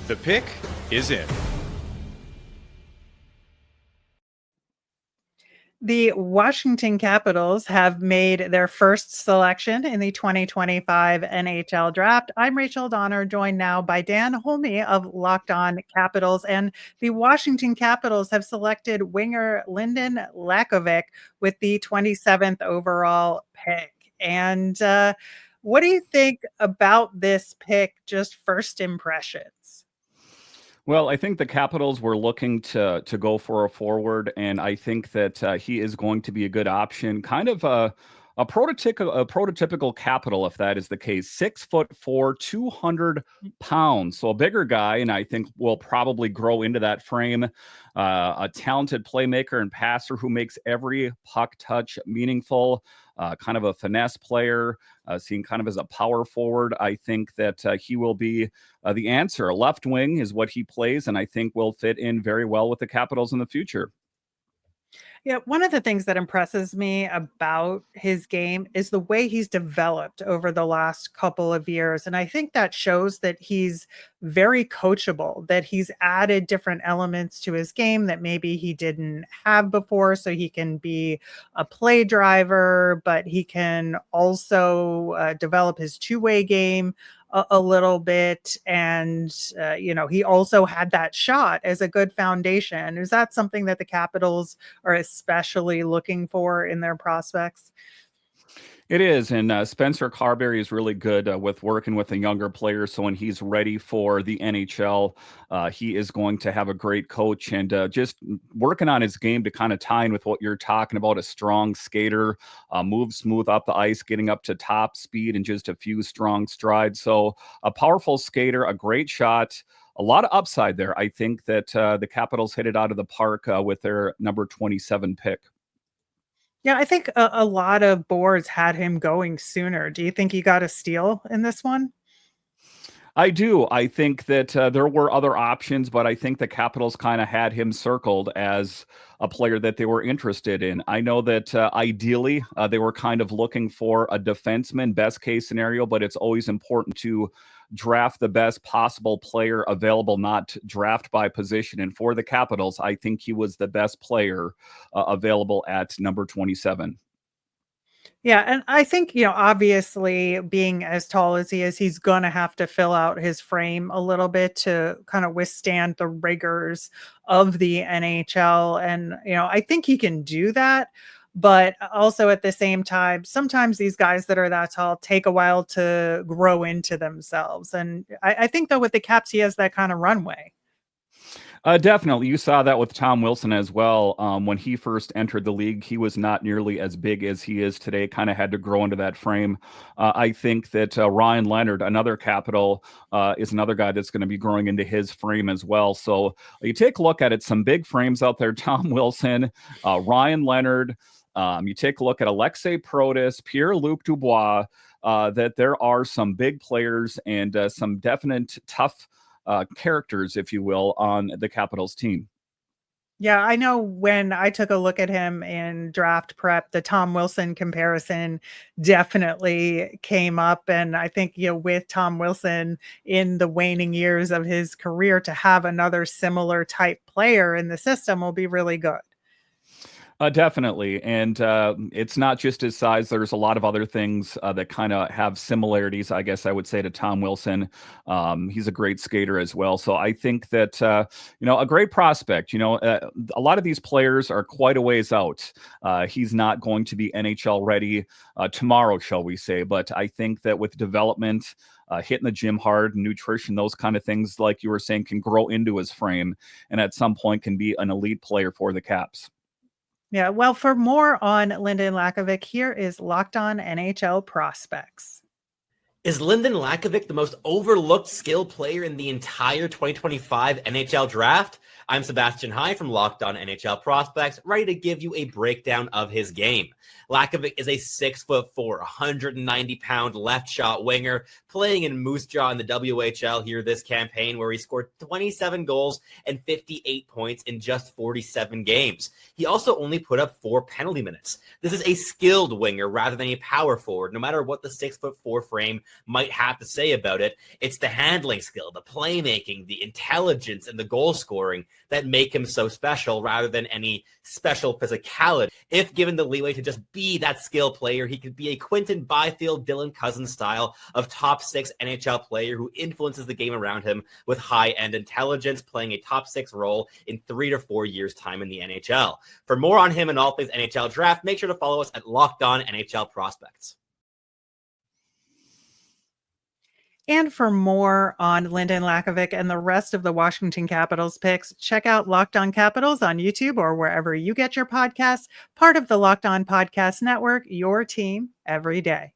The pick is in. The Washington Capitals have made their first selection in the 2025 NHL Draft. I'm Rachel Donner, joined now by Dan Holme of Locked On Capitals. And the Washington Capitals have selected winger Lynden Lakovic with the 27th overall pick. And what do you think about this pick, just first impressions? Well, I think the Capitals were looking to go for a forward, and I think that he is going to be a good option. Kind of a prototypical Capital, if that is the case. 6'4", 200 pounds, so a bigger guy, and I think will probably grow into that frame. A talented playmaker and passer who makes every puck touch meaningful. Kind of a finesse player, seen kind of as a power forward. I think that he will be the answer. A left wing is what he plays, and I think will fit in very well with the Capitals in the future. Yeah, one of the things that impresses me about his game is the way he's developed over the last couple of years. And I think that shows that he's very coachable, that he's added different elements to his game that maybe he didn't have before. So he can be a play driver, but he can also develop his two-way game a little bit. And, he also had that shot as a good foundation. Is that something that the Capitals are especially looking for in their prospects? It is, and Spencer Carberry is really good with working with the younger players. So when he's ready for the NHL, he is going to have a great coach, and just working on his game to kind of tie in with what you're talking about. A strong skater, moves smooth up the ice, getting up to top speed in just a few strong strides. So a powerful skater, a great shot. A lot of upside there. I think that the Capitals hit it out of the park with their number 27 pick. Yeah, I think a lot of boards had him going sooner. Do you think he got a steal in this one? I do. I think that there were other options, but I think the Capitals kind of had him circled as a player that they were interested in. I know that ideally they were kind of looking for a defenseman, best case scenario, but it's always important to draft the best possible player available, not draft by position. And for the Capitals, I think he was the best player available at number 27. Yeah, and I think, obviously being as tall as he is, he's gonna have to fill out his frame a little bit to kind of withstand the rigors of the NHL. And, I think he can do that. But also at the same time, sometimes these guys that are that tall take a while to grow into themselves. And I think though with the Caps, he has that kind of runway. Definitely. You saw that with Tom Wilson as well. When he first entered the league, he was not nearly as big as he is today, kind of had to grow into that frame. I think that Ryan Leonard, another Capital, is another guy that's going to be growing into his frame as well. So you take a look at it, some big frames out there, Tom Wilson, Ryan Leonard. You take a look at Alexei Protas, Pierre-Luc Dubois, that there are some big players and some definite tough characters, if you will, on the Capitals team. Yeah, I know when I took a look at him in draft prep, the Tom Wilson comparison definitely came up. And I think, with Tom Wilson in the waning years of his career, to have another similar type player in the system will be really good. Definitely. And it's not just his size. There's a lot of other things that kind of have similarities, I guess I would say, to Tom Wilson. He's a great skater as well. So I think that, a great prospect. A lot of these players are quite a ways out. He's not going to be NHL ready tomorrow, shall we say. But I think that with development, hitting the gym hard, nutrition, those kind of things, like you were saying, can grow into his frame and at some point can be an elite player for the Caps. Yeah, well, for more on Lynden Lakovic, here is Locked On NHL Prospects. Is Lynden Lakovic the most overlooked skill player in the entire 2025 NHL Draft? I'm Sebastian High from Locked On NHL Prospects, ready to give you a breakdown of his game. Lakovic is a 6'4", 190-pound left shot winger playing in Moose Jaw in the WHL here this campaign, where he scored 27 goals and 58 points in just 47 games. He also only put up 4 penalty minutes. This is a skilled winger rather than a power forward, no matter what the 6'4" frame might have to say about it. It's the handling skill, the playmaking, the intelligence, and the goal scoring that make him so special rather than any special physicality. If given the leeway to just be that skill player, he could be a Quinton Byfield, Dylan Cousins style of top 6 NHL player who influences the game around him with high-end intelligence, playing a top 6 role in 3 to 4 years' time in the NHL. For more on him and all things NHL Draft, make sure to follow us at Locked On NHL Prospects. And for more on Lynden Lakovic and the rest of the Washington Capitals picks, check out Locked On Capitals on YouTube or wherever you get your podcasts, part of the Locked On Podcast Network, your team every day.